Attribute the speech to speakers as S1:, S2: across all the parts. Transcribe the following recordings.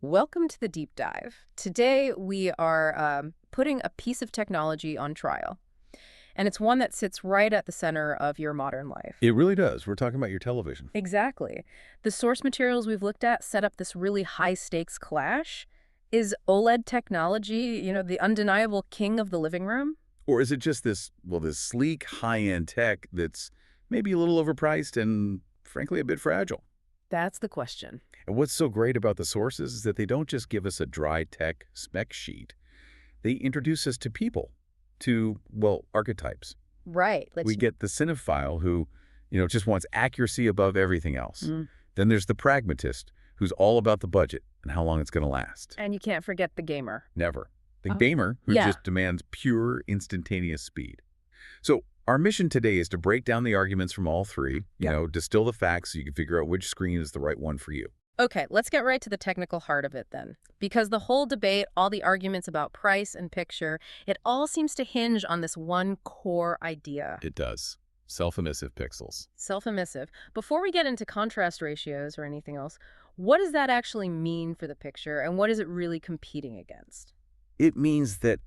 S1: Welcome to the deep dive. Today we are putting a piece of technology on trial, and it's one that sits right at the center of your modern life.
S2: It really does. We're talking about your television.
S1: Exactly. The source materials we've looked at set up this really high-stakes clash. Is OLED technology, the undeniable king of the living room?
S2: Or is it just this sleek, high-end tech that's maybe a little overpriced and, frankly, a bit fragile?
S1: That's the question.
S2: And what's so great about the sources is that they don't just give us a dry tech spec sheet. They introduce us to people, to, well, archetypes.
S1: Right.
S2: We get the cinephile who, just wants accuracy above everything else.
S1: Mm.
S2: Then there's the pragmatist who's all about the budget and how long it's going to last.
S1: And you can't forget the gamer.
S2: Never. The
S1: Oh.
S2: gamer who
S1: Yeah.
S2: just demands pure, instantaneous speed. So our mission today is to break down the arguments from all three, distill the facts so you can figure out which screen is the right one for you.
S1: Okay, let's get right to the technical heart of it then. Because the whole debate, all the arguments about price and picture, it all seems to hinge on this one core idea.
S2: It does. Self-emissive pixels.
S1: Self-emissive. Before we get into contrast ratios or anything else, what does that actually mean for the picture, and what is it really competing against?
S2: It means that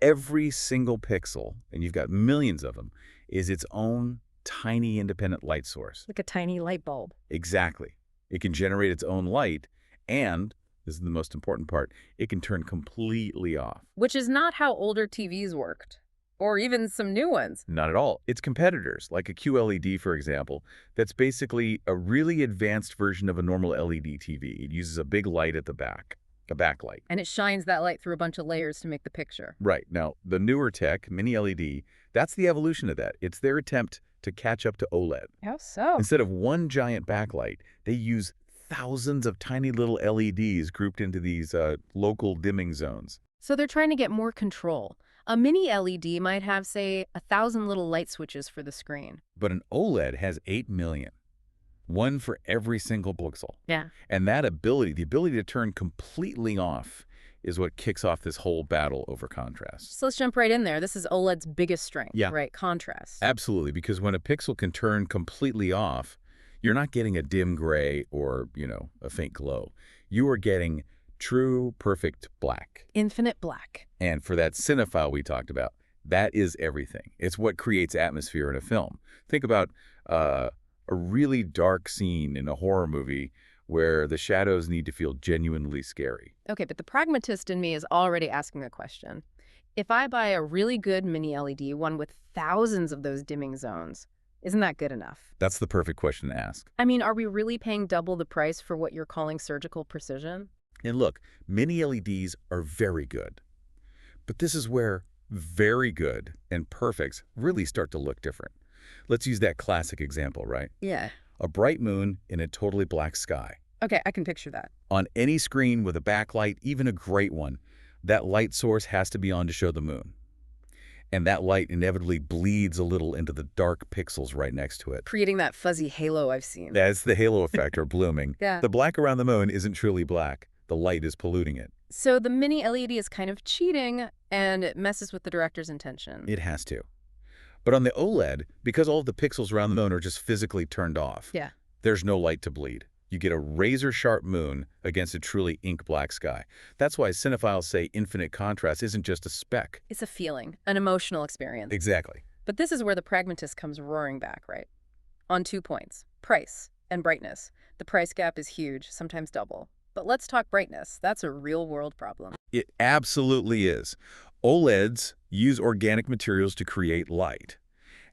S2: every single pixel, and you've got millions of them, is its own tiny independent light source.
S1: Like a tiny light bulb.
S2: Exactly. It can generate its own light, and, this is the most important part, it can turn completely off.
S1: Which is not how older TVs worked. Or even some new ones.
S2: Not at all. It's competitors, like a QLED, for example, that's basically a really advanced version of a normal LED TV. It uses a big light at the back, a backlight.
S1: And it shines that light through a bunch of layers to make the picture.
S2: Right. Now, the newer tech, mini LED, that's the evolution of that. It's their attempt to catch up to OLED.
S1: How so?
S2: Instead of one giant backlight, they use thousands of tiny little LEDs grouped into these local dimming zones.
S1: So they're trying to get more control. A mini LED might have, say, 1,000 little light switches for the screen.
S2: But an OLED has 8 million, one for every single pixel.
S1: Yeah.
S2: And that ability, the ability to turn completely off, is what kicks off this whole battle over contrast.
S1: So let's jump right in there. This is OLED's biggest strength,
S2: Yeah.
S1: right? Contrast.
S2: Absolutely, because when a pixel can turn completely off, you're not getting a dim gray or, a faint glow. You are getting true, perfect black.
S1: Infinite black.
S2: And for that cinephile we talked about, that is everything. It's what creates atmosphere in a film. Think about a really dark scene in a horror movie where the shadows need to feel genuinely scary.
S1: Okay, but the pragmatist in me is already asking a question. If I buy a really good mini LED, one with thousands of those dimming zones, isn't that good enough?
S2: That's the perfect question to ask.
S1: I mean, are we really paying double the price for what you're calling surgical precision?
S2: And look, mini LEDs are very good. But this is where very good and perfects really start to look different. Let's use that classic example, right?
S1: Yeah.
S2: A bright moon in a totally black sky.
S1: Okay, I can picture that.
S2: On any screen with a backlight, even a great one, that light source has to be on to show the moon. And that light inevitably bleeds a little into the dark pixels right next to it.
S1: Creating that fuzzy halo I've seen.
S2: That's the halo effect or blooming.
S1: Yeah.
S2: The black around the moon isn't truly black. The light is polluting it.
S1: So the mini LED is kind of cheating, and it messes with the director's intention.
S2: It has to. But on the OLED, because all of the pixels around the moon are just physically turned off,
S1: Yeah.
S2: there's no light to bleed. You get a razor-sharp moon against a truly ink-black sky. That's why cinephiles say infinite contrast isn't just a spec.
S1: It's a feeling, an emotional experience.
S2: Exactly.
S1: But this is where the pragmatist comes roaring back, right? On 2 points, price and brightness. The price gap is huge, sometimes double. But let's talk brightness. That's a real-world problem.
S2: It absolutely is. OLEDs use organic materials to create light.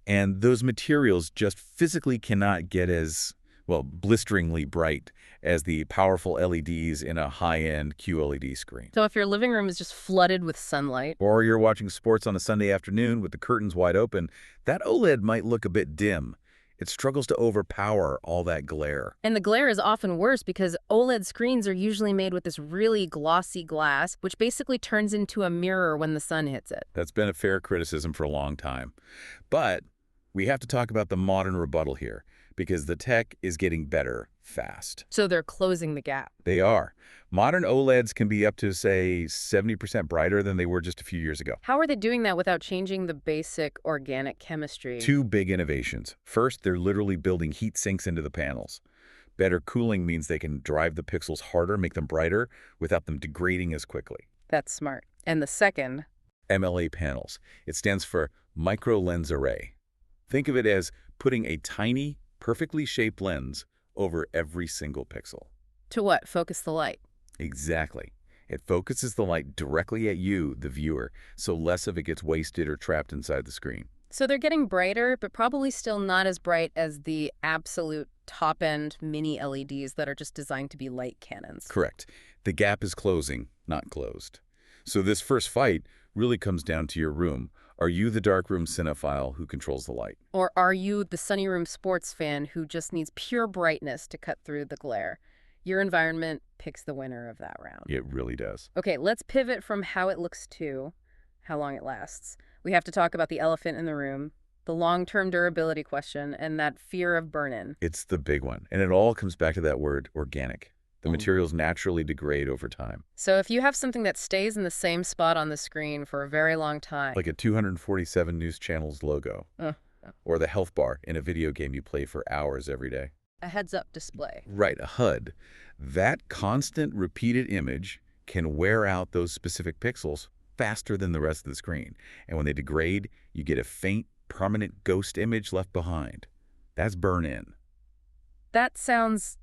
S2: And those materials just physically cannot get as, well, blisteringly bright as the powerful LEDs in a high-end QLED screen.
S1: So if your living room is just flooded with sunlight,
S2: Or you're watching sports on a Sunday afternoon with the curtains wide open, that OLED might look a bit dim. It struggles to overpower all that glare.
S1: and the glare is often worse because OLED screens are usually made with this really glossy glass, which basically turns into a mirror when the sun hits it.
S2: That's been a fair criticism for a long time. But we have to talk about the modern rebuttal here, because the tech is getting better fast.
S1: So they're closing the gap.
S2: They are. Modern OLEDs can be up to, say, 70% brighter than they were just a few years ago.
S1: How are they doing that without changing the basic organic chemistry?
S2: Two big innovations. First, they're literally building heat sinks into the panels. Better cooling means they can drive the pixels harder, make them brighter, without them degrading as quickly.
S1: That's smart. And the second,
S2: MLA panels. It stands for micro lens array. Think of it as putting a tiny, perfectly shaped lens over every single pixel.
S1: to what? Focus the light.
S2: Exactly. It focuses the light directly at you, the viewer, so less of it gets wasted or trapped inside the screen.
S1: So they're getting brighter, but probably still not as bright as the absolute top-end mini LEDs that are just designed to be light cannons.
S2: Correct. The gap is closing, not closed. So this first fight really comes down to your room. Are you the darkroom cinephile who controls the light?
S1: Or are you the sunny room sports fan who just needs pure brightness to cut through the glare? Your environment picks the winner of that round.
S2: It really does.
S1: Okay, let's pivot from how it looks to how long it lasts. We have to talk about the elephant in the room, the long-term durability question, and that fear of burn-in.
S2: It's the big one. And it all comes back to that word, organic. The materials naturally degrade over time.
S1: So if you have something that stays in the same spot on the screen for a very long time,
S2: Like a 247 News Channel's logo. Or the health bar in a video game you play for hours every day.
S1: a heads-up display.
S2: Right, a HUD. That constant repeated image can wear out those specific pixels faster than the rest of the screen. And when they degrade, you get a faint, permanent ghost image left behind. That's burn-in.
S1: That sounds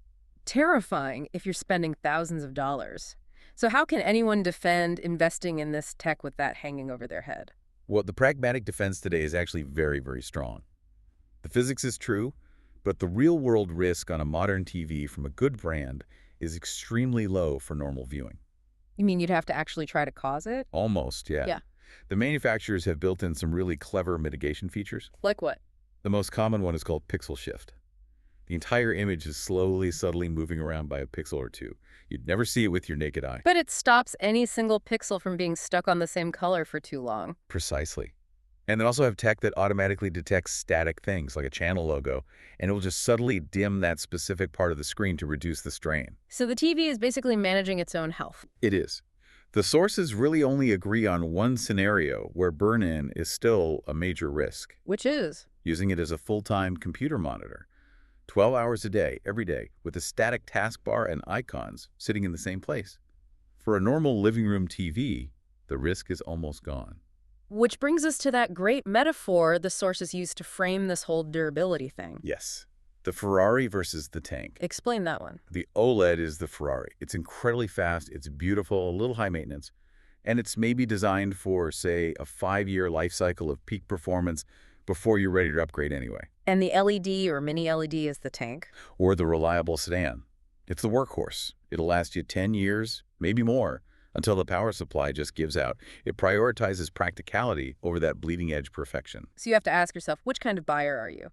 S1: terrifying if you're spending thousands of dollars. So how can anyone defend investing in this tech with that hanging over their head?
S2: Well, the pragmatic defense today is actually very, very strong. The physics is true, but the real-world risk on a modern TV from a good brand is extremely low for normal viewing.
S1: You mean you'd have to actually try to cause it?
S2: Almost, yeah.
S1: Yeah.
S2: The manufacturers have built in some really clever mitigation features.
S1: Like what?
S2: The most common one is called pixel shift. The entire image is slowly, subtly moving around by a pixel or two. You'd never see it with your naked eye.
S1: But it stops any single pixel from being stuck on the same color for too long.
S2: Precisely. And they also have tech that automatically detects static things, like a channel logo, and it will just subtly dim that specific part of the screen to reduce the strain.
S1: So the TV is basically managing its own health.
S2: It is. The sources really only agree on one scenario where burn-in is still a major risk.
S1: Which is?
S2: Using it as a full-time computer monitor. 12 hours a day, every day, with a static taskbar and icons sitting in the same place. For a normal living room TV, the risk is almost gone.
S1: Which brings us to that great metaphor the sources use to frame this whole durability thing.
S2: Yes. The Ferrari versus the tank.
S1: Explain that one.
S2: The OLED is the Ferrari. It's incredibly fast, it's beautiful, a little high maintenance, and it's maybe designed for, say, a 5-year life cycle of peak performance before you're ready to upgrade anyway.
S1: And the LED or mini LED is the tank?
S2: Or the reliable sedan. It's the workhorse. It'll last you 10 years, maybe more, until the power supply just gives out. It prioritizes practicality over that bleeding-edge perfection.
S1: So you have to ask yourself, which kind of buyer are you?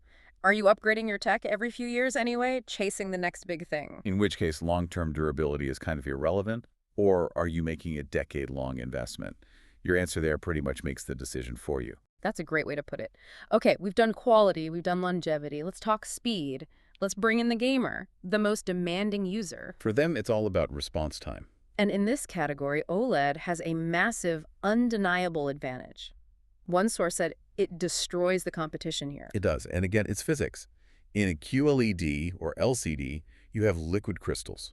S1: Are you upgrading your tech every few years anyway, chasing the next big thing?
S2: In which case, long-term durability is kind of irrelevant, or are you making a decade-long investment? Your answer there pretty much makes the decision for you.
S1: That's a great way to put it. Okay, we've done quality, we've done longevity. Let's talk speed. Let's bring in the gamer, the most demanding user.
S2: For them, it's all about response time.
S1: And in this category, OLED has a massive, undeniable advantage. One source said it destroys the competition here.
S2: It does. And again, it's physics. In a QLED or LCD, you have liquid crystals.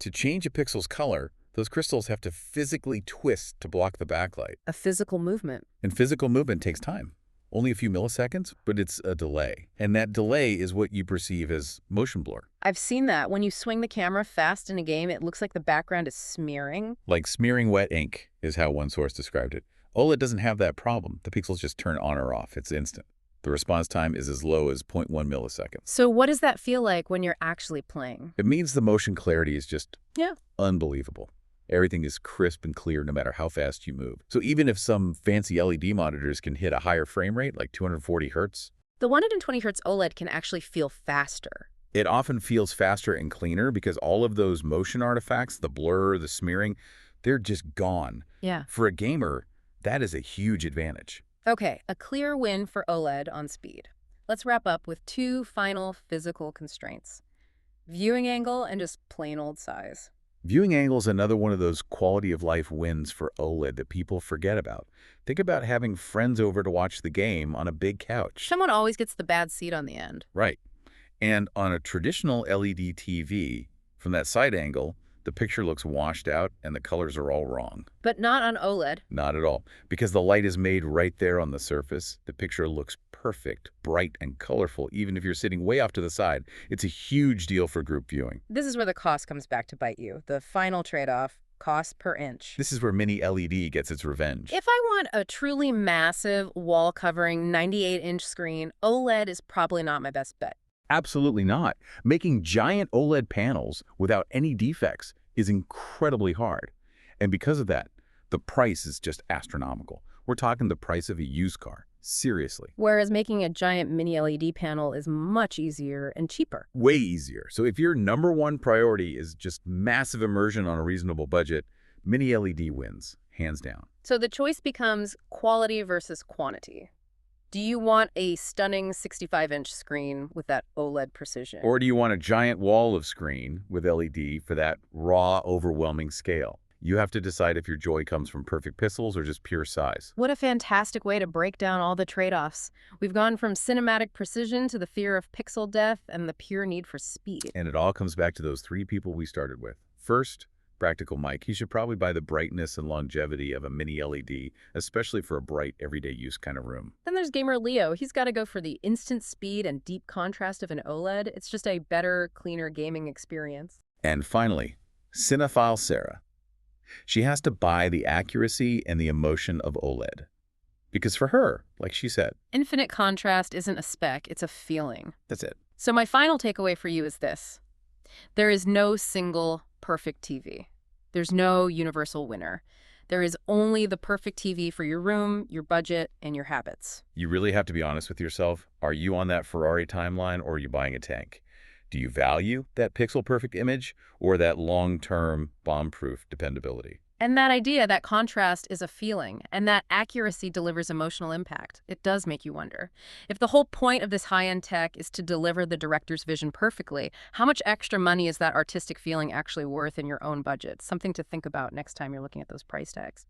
S2: To change a pixel's color, those crystals have to physically twist to block the backlight.
S1: A physical movement.
S2: And physical movement takes time. Only a few milliseconds, but it's a delay. And that delay is what you perceive as motion blur.
S1: I've seen that. When you swing the camera fast in a game, it looks like the background is smearing.
S2: Like smearing wet ink is how one source described it. OLED doesn't have that problem. The pixels just turn on or off. It's instant. The response time is as low as 0.1 milliseconds.
S1: So what does that feel like when you're actually playing?
S2: It means the motion clarity is just unbelievable. Everything is crisp and clear no matter how fast you move. So even if some fancy LED monitors can hit a higher frame rate, like 240 hertz,
S1: The 120 Hz OLED can actually feel faster.
S2: it often feels faster and cleaner because all of those motion artifacts, the blur, the smearing, they're just gone.
S1: Yeah.
S2: For a gamer, that is a huge advantage.
S1: Okay, a clear win for OLED on speed. Let's wrap up with two final physical constraints. Viewing angle and just plain old size.
S2: Viewing angle is another one of those quality of life wins for OLED that people forget about. Think about having friends over to watch the game on a big couch.
S1: Someone always gets the bad seat on the end.
S2: Right. And on a traditional LED TV, from that side angle, the picture looks washed out and the colors are all wrong.
S1: But not on OLED.
S2: Not at all. Because the light is made right there on the surface, the picture looks perfect, bright, and colorful, even if you're sitting way off to the side. It's a huge deal for group viewing.
S1: This is where the cost comes back to bite you. The final trade-off, cost per inch.
S2: This is where Mini LED gets its revenge.
S1: If I want a truly massive, wall-covering 98-inch screen, OLED is probably not my best bet.
S2: Absolutely not. Making giant OLED panels without any defects is incredibly hard. And because of that, the price is just astronomical. We're talking the price of a used car. Seriously.
S1: Whereas making a giant mini LED panel is much easier and cheaper.
S2: Way easier. So if your number one priority is just massive immersion on a reasonable budget, Mini LED wins, hands down.
S1: So the choice becomes quality versus quantity. Do you want a stunning 65-inch screen with that OLED precision?
S2: Or do you want a giant wall of screen with LED for that raw, overwhelming scale? You have to decide if your joy comes from perfect pixels or just pure size.
S1: What a fantastic way to break down all the trade-offs. We've gone from cinematic precision to the fear of pixel death and the pure need for speed.
S2: And it all comes back to those three people we started with. First, Practical Mike. He should probably buy the brightness and longevity of a mini LED, especially for a bright, everyday use kind of room.
S1: Then there's gamer Leo. He's got to go for the instant speed and deep contrast of an OLED. It's just a better, cleaner gaming experience.
S2: And finally, Cinephile Sarah. She has to buy the accuracy and the emotion of OLED. Because for her, like she said,
S1: Infinite contrast isn't a spec, it's a feeling.
S2: that's it.
S1: So my final takeaway for you is this. There is no single perfect TV. There's no universal winner. There is only the perfect TV for your room, your budget, and your habits.
S2: You really have to be honest with yourself. Are you on that Ferrari timeline or are you buying a tank? Do you value that pixel-perfect image or that long-term bomb-proof dependability?
S1: And that idea, that contrast is a feeling, and that accuracy delivers emotional impact. It does make you wonder. If the whole point of this high-end tech is to deliver the director's vision perfectly, how much extra money is that artistic feeling actually worth in your own budget? Something to think about next time you're looking at those price tags.